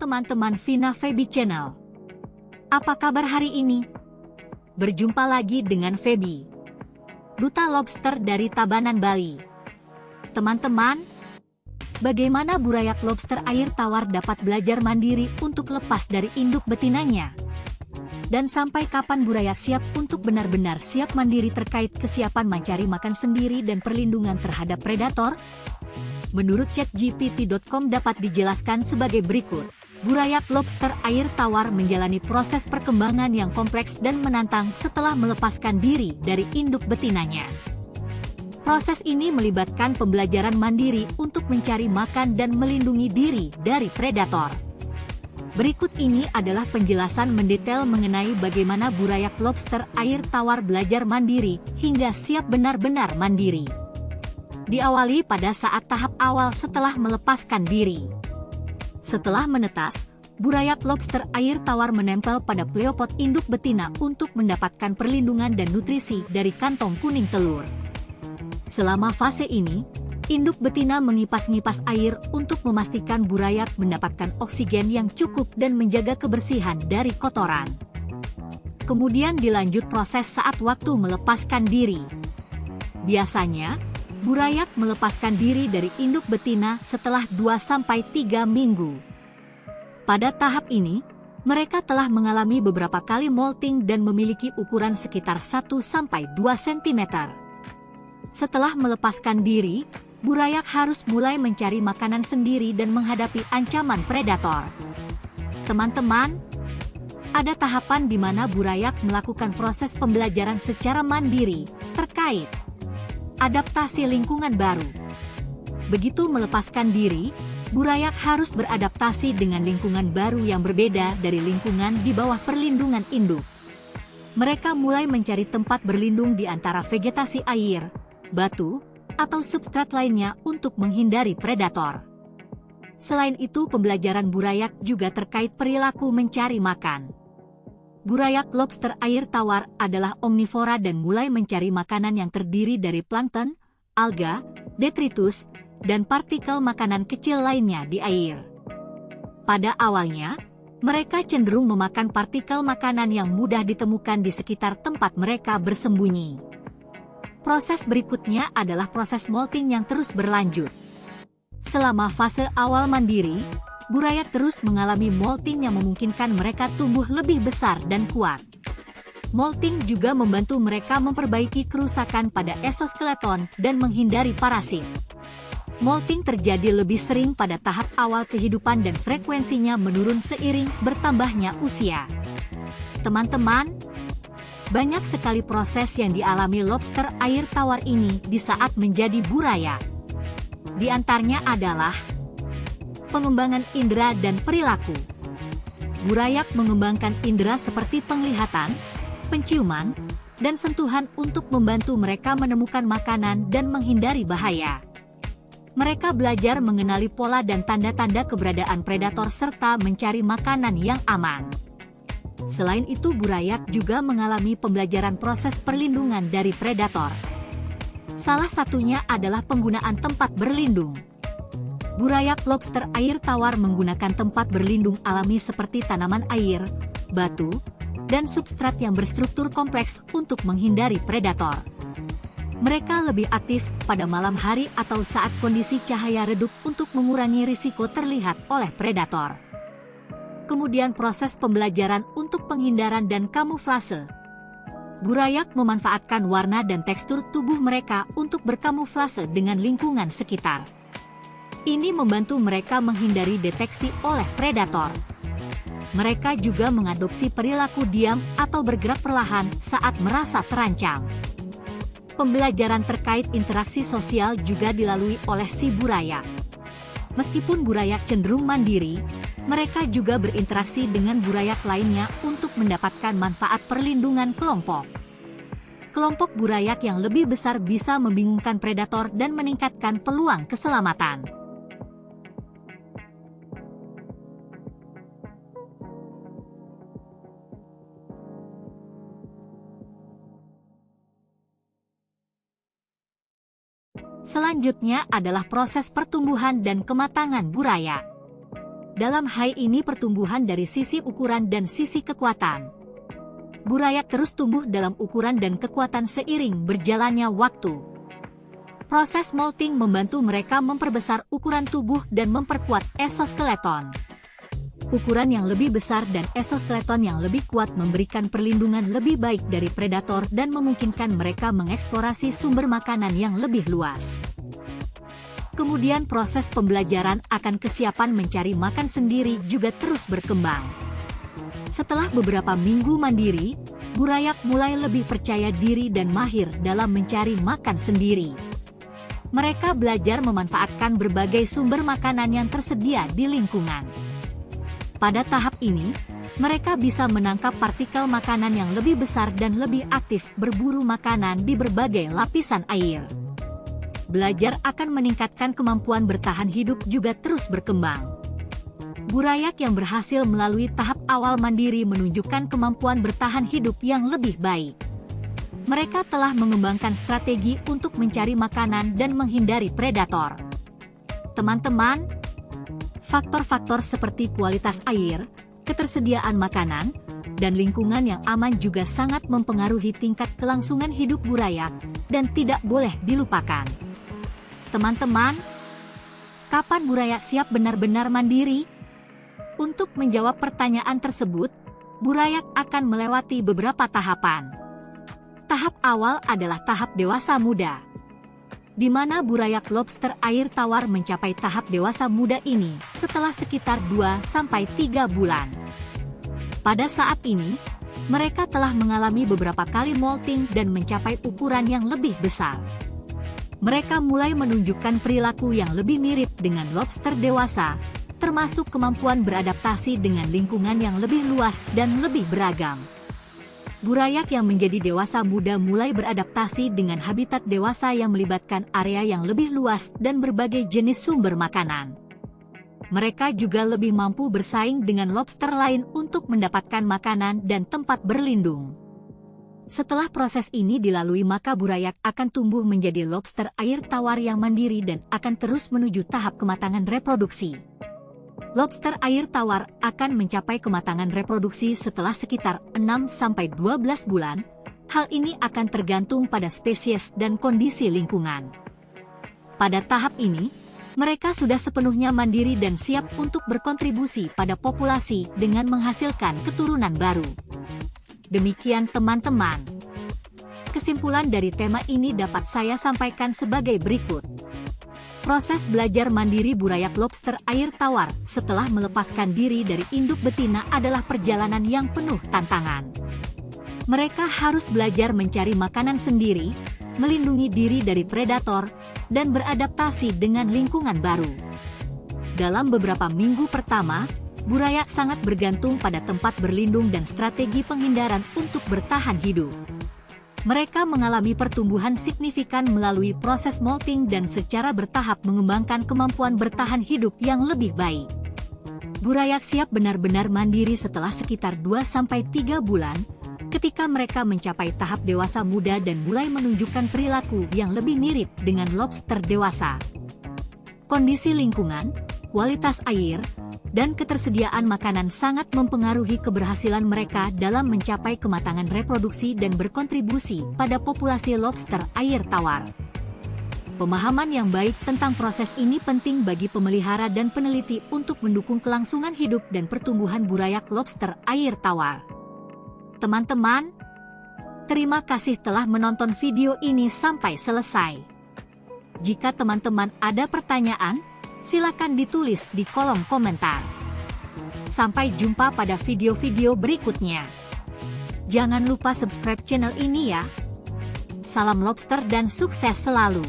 teman-teman Vina Feby Channel. Apa kabar hari ini? Berjumpa lagi dengan Feby, duta lobster dari Tabanan, Bali. Teman-teman, bagaimana burayak lobster air tawar dapat belajar mandiri untuk lepas dari induk betinanya? Dan sampai kapan burayak siap untuk benar-benar siap mandiri terkait kesiapan mencari makan sendiri dan perlindungan terhadap predator? Menurut chatgpt.com dapat dijelaskan sebagai berikut. Burayak lobster air tawar menjalani proses perkembangan yang kompleks dan menantang setelah melepaskan diri dari induk betinanya. Proses ini melibatkan pembelajaran mandiri untuk mencari makan dan melindungi diri dari predator. Berikut ini adalah penjelasan mendetail mengenai bagaimana burayak lobster air tawar belajar mandiri hingga siap benar-benar mandiri. Diawali pada saat tahap awal setelah melepaskan diri. Setelah menetas, burayak lobster air tawar menempel pada pleopod induk betina untuk mendapatkan perlindungan dan nutrisi dari kantong kuning telur. Selama fase ini, induk betina mengipas-ngipas air untuk memastikan burayak mendapatkan oksigen yang cukup dan menjaga kebersihan dari kotoran. Kemudian dilanjut proses saat waktu melepaskan diri. Biasanya, burayak melepaskan diri dari induk betina setelah 2-3 minggu. Pada tahap ini, mereka telah mengalami beberapa kali molting dan memiliki ukuran sekitar 1-2 cm. Setelah melepaskan diri, burayak harus mulai mencari makanan sendiri dan menghadapi ancaman predator. Teman-teman, ada tahapan di mana burayak melakukan proses pembelajaran secara mandiri terkait adaptasi lingkungan baru. Begitu melepaskan diri, burayak harus beradaptasi dengan lingkungan baru yang berbeda dari lingkungan di bawah perlindungan induk. Mereka mulai mencari tempat berlindung di antara vegetasi air, batu, atau substrat lainnya untuk menghindari predator. Selain itu, pembelajaran burayak juga terkait perilaku mencari makan. Burayak lobster air tawar adalah omnivora dan mulai mencari makanan yang terdiri dari plankton, alga, detritus, dan partikel makanan kecil lainnya di air. Pada awalnya, mereka cenderung memakan partikel makanan yang mudah ditemukan di sekitar tempat mereka bersembunyi. Proses berikutnya adalah proses molting yang terus berlanjut. Selama fase awal mandiri, burayak terus mengalami molting yang memungkinkan mereka tumbuh lebih besar dan kuat. Molting juga membantu mereka memperbaiki kerusakan pada exoskeleton dan menghindari parasit. Molting terjadi lebih sering pada tahap awal kehidupan dan frekuensinya menurun seiring bertambahnya usia. Teman-teman, banyak sekali proses yang dialami lobster air tawar ini di saat menjadi burayak. Di antaranya adalah pengembangan indera dan perilaku. Burayak mengembangkan indera seperti penglihatan, penciuman, dan sentuhan untuk membantu mereka menemukan makanan dan menghindari bahaya. Mereka belajar mengenali pola dan tanda-tanda keberadaan predator serta mencari makanan yang aman. Selain itu, burayak juga mengalami pembelajaran proses perlindungan dari predator. Salah satunya adalah penggunaan tempat berlindung. Burayak lobster air tawar menggunakan tempat berlindung alami seperti tanaman air, batu, dan substrat yang berstruktur kompleks untuk menghindari predator. Mereka lebih aktif pada malam hari atau saat kondisi cahaya redup untuk mengurangi risiko terlihat oleh predator. Kemudian proses pembelajaran untuk penghindaran dan kamuflase. Burayak memanfaatkan warna dan tekstur tubuh mereka untuk berkamuflase dengan lingkungan sekitar. Ini membantu mereka menghindari deteksi oleh predator. Mereka juga mengadopsi perilaku diam atau bergerak perlahan saat merasa terancam. Pembelajaran terkait interaksi sosial juga dilalui oleh si burayak. Meskipun burayak cenderung mandiri, mereka juga berinteraksi dengan burayak lainnya untuk mendapatkan manfaat perlindungan kelompok. Kelompok burayak yang lebih besar bisa membingungkan predator dan meningkatkan peluang keselamatan. Selanjutnya adalah proses pertumbuhan dan kematangan burayak. Dalam hal ini pertumbuhan dari sisi ukuran dan sisi kekuatan. Burayak terus tumbuh dalam ukuran dan kekuatan seiring berjalannya waktu. Proses molting membantu mereka memperbesar ukuran tubuh dan memperkuat exoskeleton. Ukuran yang lebih besar dan exoskeleton yang lebih kuat memberikan perlindungan lebih baik dari predator dan memungkinkan mereka mengeksplorasi sumber makanan yang lebih luas. Kemudian proses pembelajaran akan kesiapan mencari makan sendiri juga terus berkembang. Setelah beberapa minggu mandiri, burayak mulai lebih percaya diri dan mahir dalam mencari makan sendiri. Mereka belajar memanfaatkan berbagai sumber makanan yang tersedia di lingkungan. Pada tahap ini, mereka bisa menangkap partikel makanan yang lebih besar dan lebih aktif berburu makanan di berbagai lapisan air. Belajar akan meningkatkan kemampuan bertahan hidup juga terus berkembang. Burayak yang berhasil melalui tahap awal mandiri menunjukkan kemampuan bertahan hidup yang lebih baik. Mereka telah mengembangkan strategi untuk mencari makanan dan menghindari predator. Teman-teman, faktor-faktor seperti kualitas air, ketersediaan makanan, dan lingkungan yang aman juga sangat mempengaruhi tingkat kelangsungan hidup burayak dan tidak boleh dilupakan. Teman-teman, kapan burayak siap benar-benar mandiri? Untuk menjawab pertanyaan tersebut, burayak akan melewati beberapa tahapan. Tahap awal adalah tahap dewasa muda, di mana burayak lobster air tawar mencapai tahap dewasa muda ini setelah sekitar 2-3 bulan. Pada saat ini, mereka telah mengalami beberapa kali molting dan mencapai ukuran yang lebih besar. Mereka mulai menunjukkan perilaku yang lebih mirip dengan lobster dewasa, termasuk kemampuan beradaptasi dengan lingkungan yang lebih luas dan lebih beragam. Burayak yang menjadi dewasa muda mulai beradaptasi dengan habitat dewasa yang melibatkan area yang lebih luas dan berbagai jenis sumber makanan. Mereka juga lebih mampu bersaing dengan lobster lain untuk mendapatkan makanan dan tempat berlindung. Setelah proses ini dilalui, maka burayak akan tumbuh menjadi lobster air tawar yang mandiri dan akan terus menuju tahap kematangan reproduksi. Lobster air tawar akan mencapai kematangan reproduksi setelah sekitar 6-12 bulan. Hal ini akan tergantung pada spesies dan kondisi lingkungan. Pada tahap ini, mereka sudah sepenuhnya mandiri dan siap untuk berkontribusi pada populasi dengan menghasilkan keturunan baru. Demikian teman-teman. Kesimpulan dari tema ini dapat saya sampaikan sebagai berikut. Proses belajar mandiri burayak lobster air tawar setelah melepaskan diri dari induk betina adalah perjalanan yang penuh tantangan. Mereka harus belajar mencari makanan sendiri, melindungi diri dari predator, dan beradaptasi dengan lingkungan baru. Dalam beberapa minggu pertama, burayak sangat bergantung pada tempat berlindung dan strategi penghindaran untuk bertahan hidup. Mereka mengalami pertumbuhan signifikan melalui proses molting dan secara bertahap mengembangkan kemampuan bertahan hidup yang lebih baik. Burayak siap benar-benar mandiri setelah sekitar 2-3 bulan, ketika mereka mencapai tahap dewasa muda dan mulai menunjukkan perilaku yang lebih mirip dengan lobster dewasa. Kondisi lingkungan, kualitas air, dan ketersediaan makanan sangat mempengaruhi keberhasilan mereka dalam mencapai kematangan reproduksi dan berkontribusi pada populasi lobster air tawar. Pemahaman yang baik tentang proses ini penting bagi pemelihara dan peneliti untuk mendukung kelangsungan hidup dan pertumbuhan burayak lobster air tawar. Teman-teman, terima kasih telah menonton video ini sampai selesai. Jika teman-teman ada pertanyaan, silakan ditulis di kolom komentar. Sampai jumpa pada video-video berikutnya. Jangan lupa subscribe channel ini ya. Salam lobster dan sukses selalu.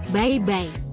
Bye-bye.